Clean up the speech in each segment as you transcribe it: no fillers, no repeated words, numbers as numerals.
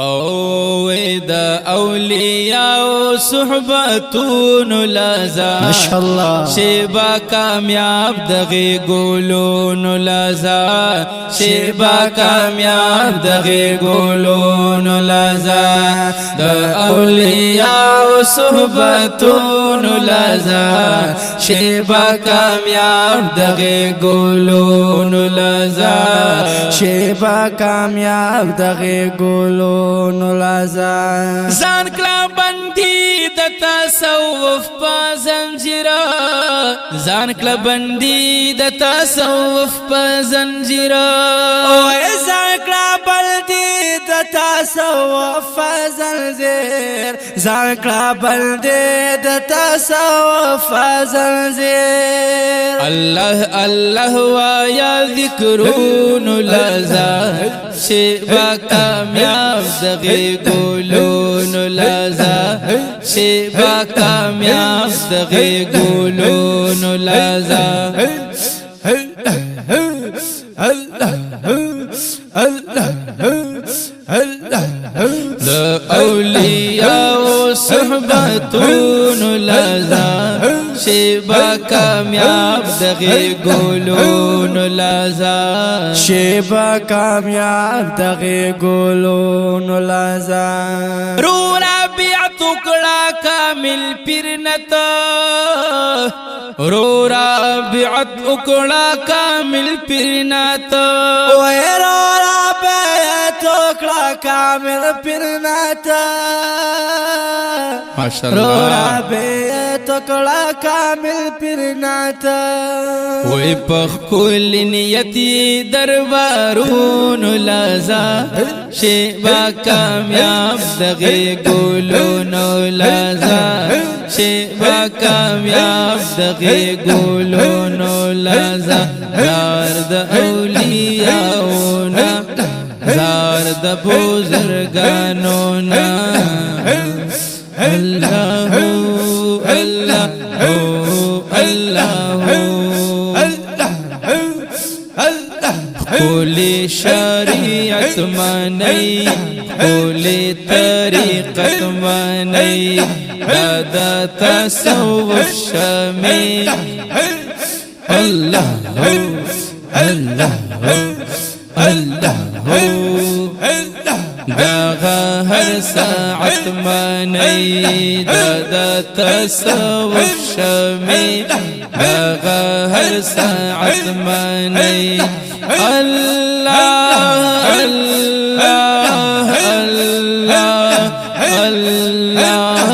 او دا اولیاء صحبتون لازا ماشاءاللہ شیبا کامیاب دغی گولون لازا شیبا کامیاب دغی گولون لازا دا اولیاء صحبتون لازا شیبا کامیاب دغی گولون لازا شیبا کامیاب دغی گولون لازا زان کلا بندی د تصوف په زنجیر زان کلا بندی د تصوف په زنجیر او زان کلا بندی د تصوف په زنجیر زان کلا بندی د تصوف په زنجیر الله الله وایا ذکرون لازا شیبا کامیاب دغی گولون لازا شیبا کامیاب دغی گولون لازا دا اولیاء صحبتون لازا شیبا کامیاب دغی گولون لازا شیبا کامیاب دغی گولون لازا رو رابعت اکڑا کامل پرنتا رو رابعت اکڑا کامل پرنتا رو رابعت اکڑا کامل پرنتا رو رابعت اکڑا کامل پرنتا وی پخ کل نیتی دربارون لازا شیبا کامیاب دغی گولون لازا شیبا کامیاب دغی گولون لازا زار دا اولیاؤنا زار دا بزرگانونا اللہ اللہ اللہ کولی شریعت منی کولی طریقت منی دادا تصوف شمی اللہ اللہ اللہ داغا هر ساعت منی دادا تصوف شمی داغا هر ساعت منی اللہ اللہ اللہ اللہ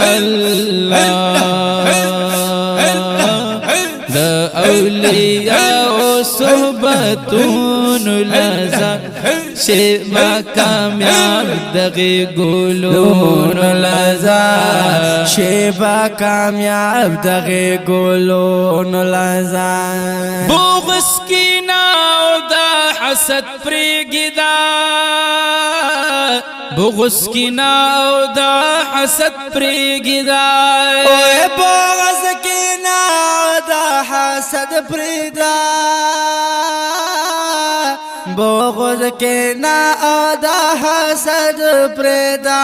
اللہ دا اولیاء صحبتون لازا شیبا کامیاب دغی گولون لازا شیبا کامیاب دغی گولون لازا بغض کی ناو دا حسد پریگدا بغض کی ناو دا حسد پریگدا بغض کی ناو دا حسد پریدا بغض کے نا دا حسد پریدا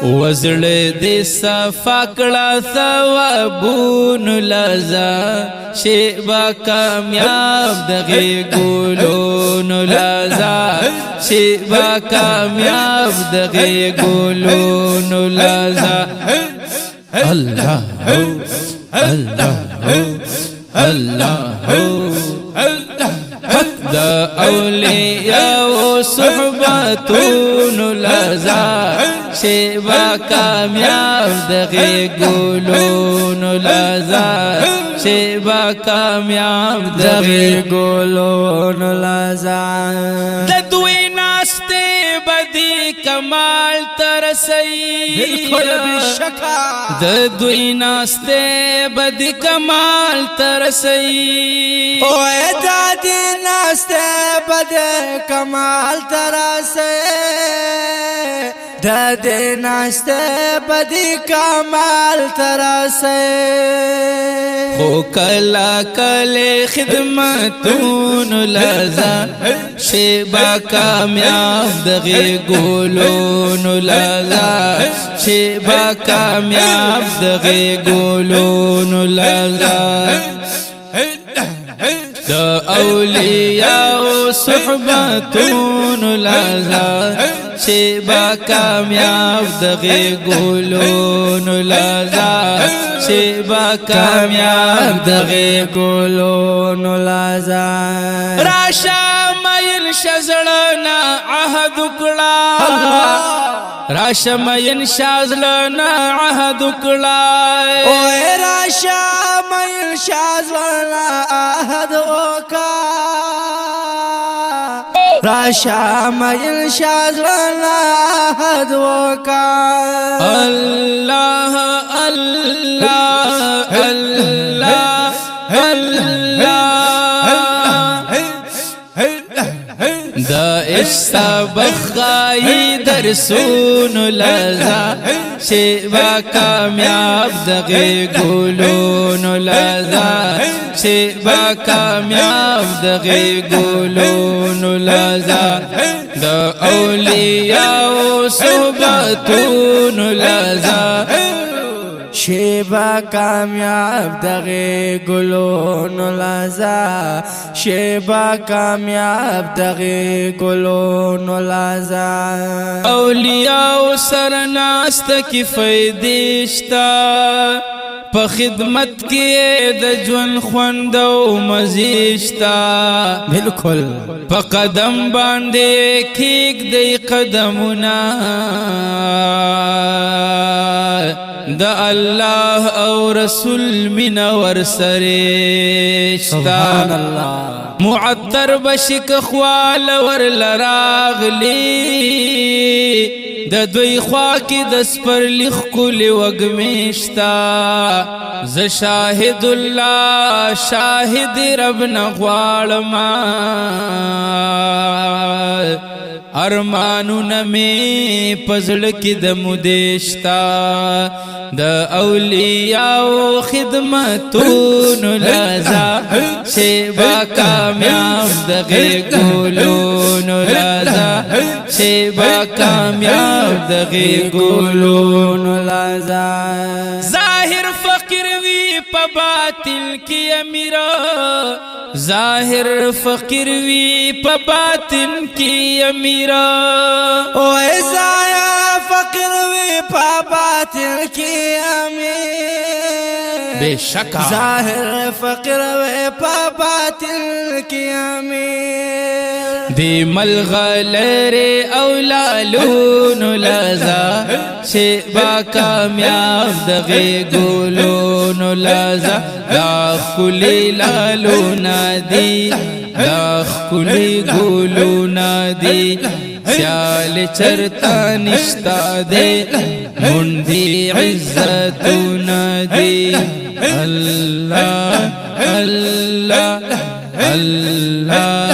وزړ دې صفا کړه ثوابون لازا شیبا کامیاب دغی گولون لازا شیبا کامیاب دغی گولون لازا اللہ اللہ اللہ دا اولیاء صحبتون لازا شیبا کامیاب دغی گولون لازا شیبا کامیاب دغی گولون لازا دوی ناستے بدی کمال ترسی بالکل بشکا دوی ناستے بدی کمال ترسی اوے دادی ناستے بدی کمال ترسی د دې ناشته بدی کمال ترسه خو کلا کله خدمتون لزا شیبا کامیاب دغه ګولون لزا شیبا کامیاب دغه ګولون لزا دا اولیاء صحبتون لزا شیبا کامیاب دغه ګولون لزا شیبا کامیاب دغه ګولون لزا راشا مایل شزړنا عهد کړه راشا مایل شازلنا عهد کړه او راشا مایل شازلنا عهد وکا راشا مایل شازلنا عهد وکا الله الله الله الله دا استبخای درسون لزا شیبا کامیاب دغه ګولون لزا شیبا کامیاب دغه ګولون لزا دا اولیاء صحبتون لزا شیبا کامیاب دغه ګلون لزا شیبا کامیاب دغه ګلون لزا اولیاء سرناست کی فیدشتا په خدمت کې د ژوند خوند او مزيشتا بالکل په قدم باندې کېږ دی قدمونه د الله او رسول من ورسره سبحان الله معطر بشک خوال ور لراغلی د دوی خوا کې د سپر لخ کول وګمیشتا ز شاهد الله شاهد رب نغوالم ارمانونه می پزړ کې د مودشتا د اولیاء خدمتون لزا شیبا کامیاب دغه ګولون لزا شیبا کامیاب دغه ګولون لزا ظاهر فقیر وی په باطل کې امیرا ظاهر فقیر وی په باطن کې امیرا او ظاهر فقیر وی په باطن کې امیر بشک ظاهر فقیر وی په باطن کې امیر دی ملغلر اولالون لزا شیبا کامیاب دغه ګولون لزا دا خلی لالونا دی دا خلی ګولونا دی سیال چرتا نشتا دی مندی عزتونا دی اللہ اللہ اللہ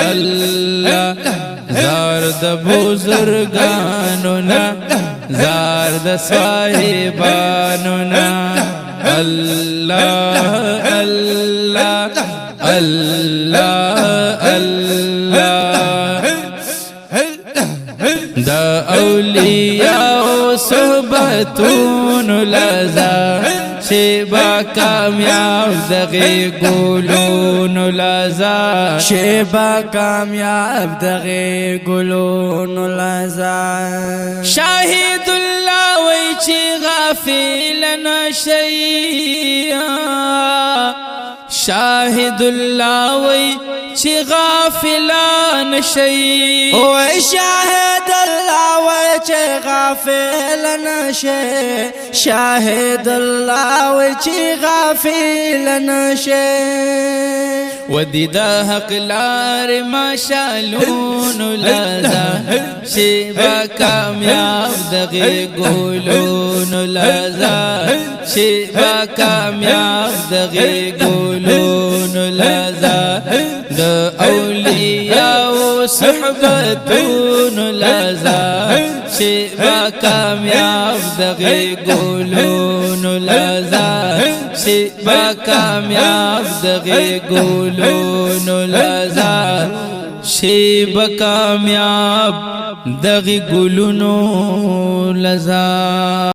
اللہ زارد بزرگانونا زارد صاحبانونا اللہ اللہ اللہ اللہ دا اولیاء صحبتون لزا شیبا کامیاب دغه ګولون لزا شیبا کامیاب دغه ګولون لزا شاهد الله وی چې غافل نشي شاهد الله وی چې غافل نشي او شاهد الله وی چې غافل نشي شاهد الله وی چې غافل نشي ودي دا حق لار ما شالون لزا شیبا کامیاب دغه ګولون لزا شیبا کامیاب دغه ګولون لزا د اولیاء صحبتون لزا شبا کامیاب دغی گولون لزا شبا کامیاب دغی گولون لزا شبا کامیاب دغی گولون لزا